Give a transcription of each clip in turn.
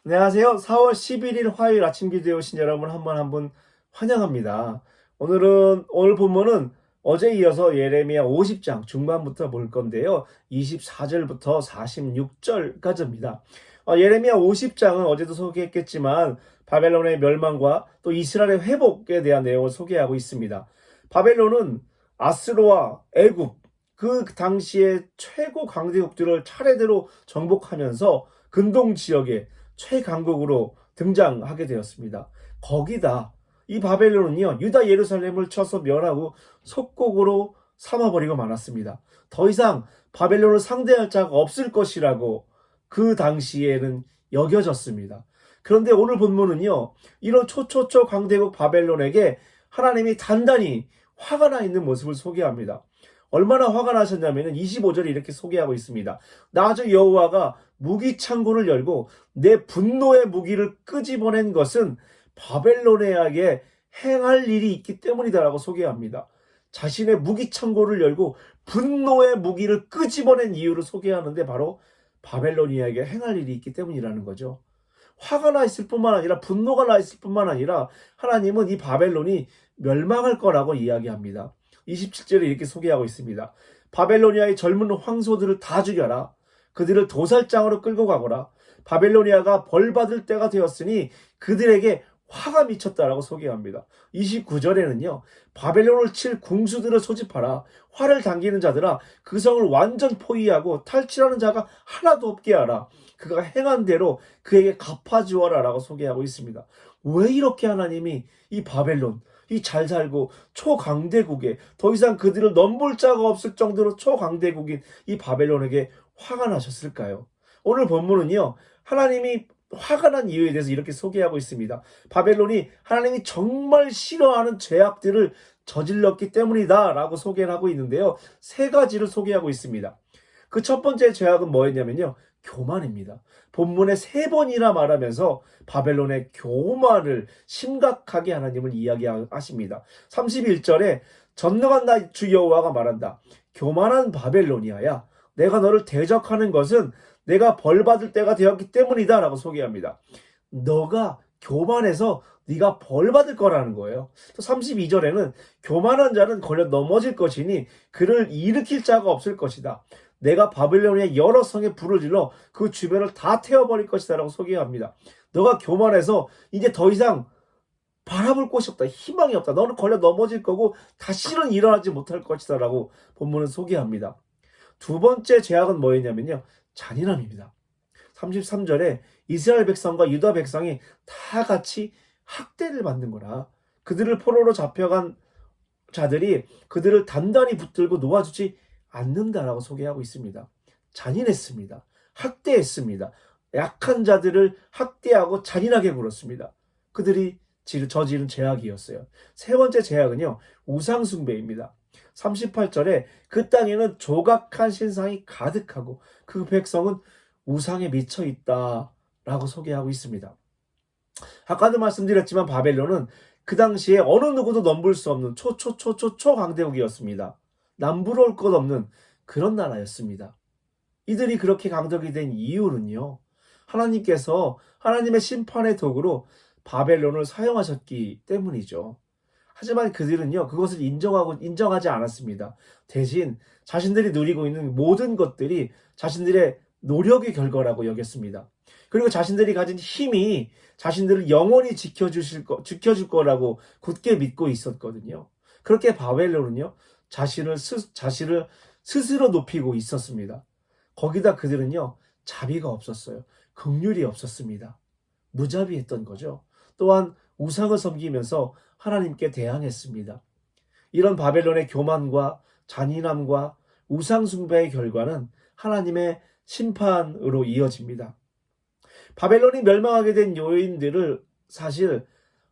안녕하세요. 4월 11일 화요일 아침 기도에 오신 여러분 한 분 환영합니다. 오늘 본문은 어제 이어서 예레미야 50장 중반부터 볼 건데요. 24절부터 46절까지입니다. 예레미야 50장은 어제도 소개했겠지만 바벨론의 멸망과 또 이스라엘의 회복에 대한 내용을 소개하고 있습니다. 바벨론은 아스로와 애굽, 그 당시의 최고 강대국들을 차례대로 정복하면서 근동 지역에 최강국으로 등장하게 되었습니다. 거기다 이 바벨론은요, 유다 예루살렘을 쳐서 멸하고 속국으로 삼아버리고 말았습니다. 더 이상 바벨론을 상대할 자가 없을 것이라고 그 당시에는 여겨졌습니다. 그런데 오늘 본문은요, 이런 초초초 강대국 바벨론에게 하나님이 단단히 화가 나 있는 모습을 소개합니다. 얼마나 화가 나셨냐면 25절에 이렇게 소개하고 있습니다. 나 주 여호와가 무기 창고를 열고 내 분노의 무기를 끄집어낸 것은 바벨론에게 행할 일이 있기 때문이다라고 소개합니다. 자신의 무기 창고를 열고 분노의 무기를 끄집어낸 이유를 소개하는데 바로 바벨로니아에게 행할 일이 있기 때문이라는 거죠. 화가 나 있을 뿐만 아니라 분노가 나 있을 뿐만 아니라 하나님은 이 바벨론이 멸망할 거라고 이야기합니다. 27절에 이렇게 소개하고 있습니다. 바벨로니아의 젊은 황소들을 다 죽여라. 그들을 도살장으로 끌고 가거라. 바벨로니아가 벌받을 때가 되었으니 그들에게 화가 미쳤다라고 소개합니다. 29절에는요. 바벨론을 칠 궁수들을 소집하라. 화를 당기는 자들아 그 성을 완전 포위하고 탈취하는 자가 하나도 없게 하라. 그가 행한 대로 그에게 갚아주어라 라고 소개하고 있습니다. 왜 이렇게 하나님이 이 바벨론, 이 잘 살고 초강대국에 더 이상 그들을 넘볼 자가 없을 정도로 초강대국인 이 바벨론에게 화가 나셨을까요? 오늘 본문은요, 하나님이 화가 난 이유에 대해서 이렇게 소개하고 있습니다. 바벨론이 하나님이 정말 싫어하는 죄악들을 저질렀기 때문이다 라고 소개를 하고 있는데요. 세 가지를 소개하고 있습니다. 그 첫 번째 죄악은 뭐였냐면요. 교만입니다. 본문에 세 번이나 말하면서 바벨론의 교만을 심각하게 하나님을 이야기하십니다. 31절에 전능한 나 주 여호와가 말한다. 교만한 바벨로니아야. 내가 너를 대적하는 것은 내가 벌받을 때가 되었기 때문이다 라고 소개합니다. 너가 교만해서 네가 벌받을 거라는 거예요. 또 32절에는 교만한 자는 걸려 넘어질 것이니 그를 일으킬 자가 없을 것이다. 내가 바벨론의 여러 성에 불을 질러 그 주변을 다 태워버릴 것이다 라고 소개합니다. 너가 교만해서 이제 더 이상 바라볼 곳이 없다. 희망이 없다. 너는 걸려 넘어질 거고 다시는 일어나지 못할 것이다 라고 본문은 소개합니다. 두 번째 죄악은 뭐였냐면요. 잔인함입니다. 33절에 이스라엘 백성과 유다 백성이 다 같이 학대를 받는 거라. 그들을 포로로 잡혀간 자들이 그들을 단단히 붙들고 놓아주지 않는다라고 소개하고 있습니다. 잔인했습니다. 학대했습니다. 약한 자들을 학대하고 잔인하게 굴었습니다. 그들이 저지른 죄악이었어요. 세 번째 죄악은요. 우상숭배입니다. 38절에 그 땅에는 조각한 신상이 가득하고 그 백성은 우상에 미쳐 있다라고 소개하고 있습니다. 아까도 말씀드렸지만 바벨론은 그 당시에 어느 누구도 넘볼 수 없는 초강대국이었습니다. 남부러울 것 없는 그런 나라였습니다. 이들이 그렇게 강덕이 된 이유는요. 하나님께서 하나님의 심판의 도구로 바벨론을 사용하셨기 때문이죠. 하지만 그들은요, 그것을 인정하지 않았습니다. 대신 자신들이 누리고 있는 모든 것들이 자신들의 노력의 결과라고 여겼습니다. 그리고 자신들이 가진 힘이 자신들을 영원히 지켜줄 거라고 굳게 믿고 있었거든요. 그렇게 바벨론은요, 자신을 스스로 높이고 있었습니다. 거기다 그들은요, 자비가 없었어요. 긍휼이 없었습니다. 무자비했던 거죠. 또한 우상을 섬기면서 하나님께 대항했습니다. 이런 바벨론의 교만과 잔인함과 우상 숭배의 결과는 하나님의 심판으로 이어집니다. 바벨론이 멸망하게 된 요인들을 사실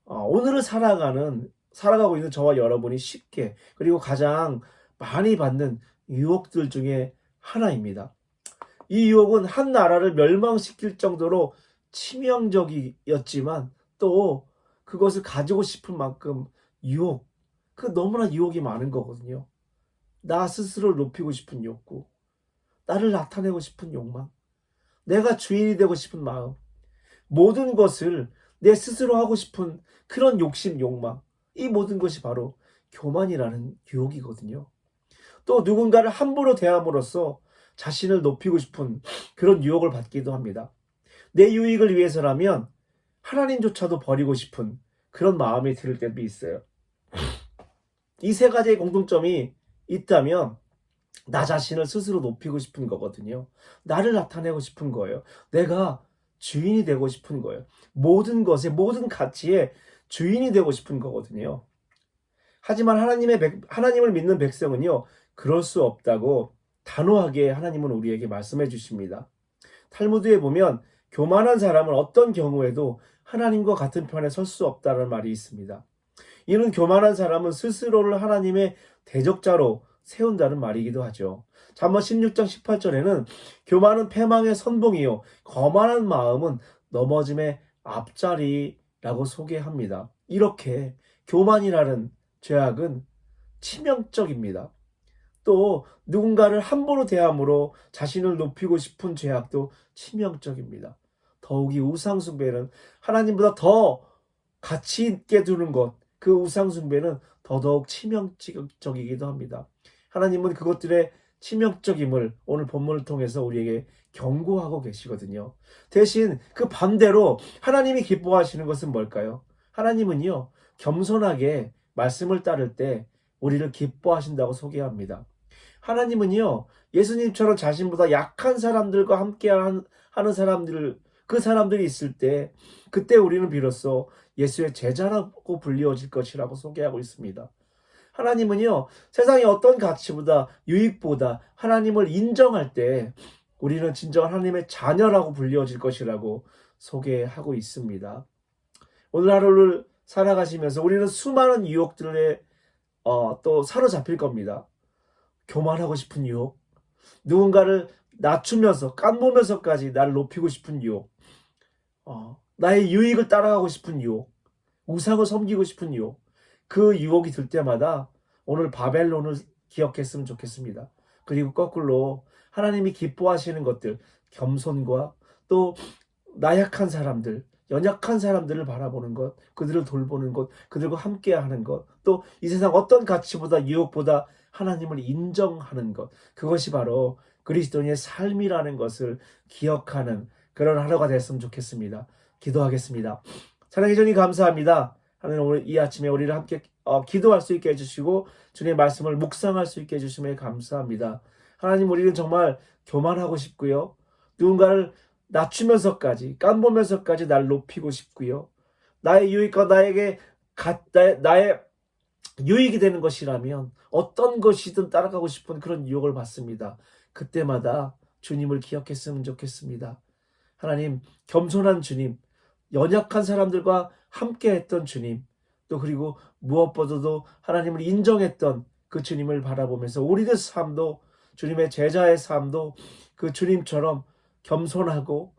오늘을 살아가고 있는 저와 여러분이 쉽게 그리고 가장 많이 받는 유혹들 중에 하나입니다. 이 유혹은 한 나라를 멸망시킬 정도로 치명적이었지만 또 그것을 가지고 싶은 만큼 너무나 유혹이 많은 거거든요. 나 스스로를 높이고 싶은 욕구, 나를 나타내고 싶은 욕망, 내가 주인이 되고 싶은 마음, 모든 것을 내 스스로 하고 싶은 그런 욕심, 욕망, 이 모든 것이 바로 교만이라는 유혹이거든요. 또 누군가를 함부로 대함으로써 자신을 높이고 싶은 그런 유혹을 받기도 합니다. 내 유익을 위해서라면 하나님조차도 버리고 싶은 그런 마음이 들 때도 있어요. 이 세 가지의 공통점이 있다면 나 자신을 스스로 높이고 싶은 거거든요. 나를 나타내고 싶은 거예요. 내가 주인이 되고 싶은 거예요. 모든 것의 모든 가치의 주인이 되고 싶은 거거든요. 하지만 하나님을 믿는 백성은요, 그럴 수 없다고 단호하게 하나님은 우리에게 말씀해 주십니다. 탈무드에 보면 교만한 사람은 어떤 경우에도 하나님과 같은 편에 설 수 없다는 말이 있습니다. 이는 교만한 사람은 스스로를 하나님의 대적자로 세운다는 말이기도 하죠. 잠언 16장 18절에는 교만은 패망의 선봉이요 거만한 마음은 넘어짐의 앞자리라고 소개합니다. 이렇게 교만이라는 죄악은 치명적입니다. 또 누군가를 함부로 대함으로 자신을 높이고 싶은 죄악도 치명적입니다. 더욱이 우상숭배는 하나님보다 더 가치 있게 두는 것, 그 우상숭배는 더더욱 치명적이기도 합니다. 하나님은 그것들의 치명적임을 오늘 본문을 통해서 우리에게 경고하고 계시거든요. 대신 그 반대로 하나님이 기뻐하시는 것은 뭘까요? 하나님은요, 겸손하게 말씀을 따를 때 우리를 기뻐하신다고 소개합니다. 하나님은요, 예수님처럼 자신보다 약한 사람들과 함께 하는 그 사람들이 있을 때, 그때 우리는 비로소 예수의 제자라고 불리워질 것이라고 소개하고 있습니다. 하나님은요, 세상의 어떤 가치보다, 유익보다 하나님을 인정할 때, 우리는 진정한 하나님의 자녀라고 불리워질 것이라고 소개하고 있습니다. 오늘 하루를 살아가시면서 우리는 수많은 유혹들에 또 사로잡힐 겁니다. 교만하고 싶은 유혹, 누군가를 낮추면서 깐보면서까지 나를 높이고 싶은 유혹, 나의 유익을 따라가고 싶은 유혹, 우상을 섬기고 싶은 유혹, 그 유혹이 들 때마다 오늘 바벨론을 기억했으면 좋겠습니다. 그리고 거꾸로 하나님이 기뻐하시는 것들, 겸손과 또 나약한 사람들, 연약한 사람들을 바라보는 것, 그들을 돌보는 것, 그들과 함께하는 것, 또 이 세상 어떤 가치보다 유혹보다 하나님을 인정하는 것, 그것이 바로 그리스도인의 삶이라는 것을 기억하는 그런 하루가 됐으면 좋겠습니다. 기도하겠습니다. 사랑해 주님 감사합니다. 하나님 오늘 이 아침에 우리를 함께 기도할 수 있게 해주시고 주님의 말씀을 묵상할 수 있게 해주심에 감사합니다. 하나님 우리는 정말 교만하고 싶고요. 누군가를 낮추면서까지 깐보면서까지 날 높이고 싶고요. 나의 유익과 나의 유익이 되는 것이라면 어떤 것이든 따라가고 싶은 그런 유혹을 받습니다. 그때마다 주님을 기억했으면 좋겠습니다. 하나님 겸손한 주님, 연약한 사람들과 함께했던 주님, 또 그리고 무엇보다도 하나님을 인정했던 그 주님을 바라보면서 우리의 삶도 주님의 제자의 삶도 그 주님처럼 겸손하고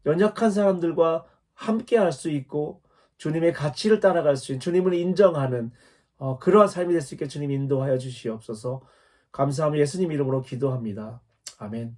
연약한 사람들과 함께할 수 있고 주님의 가치를 따라갈 수 있는 주님을 인정하는 그러한 삶이 될 수 있게 주님 인도하여 주시옵소서. 감사하며 예수님 이름으로 기도합니다. 아멘.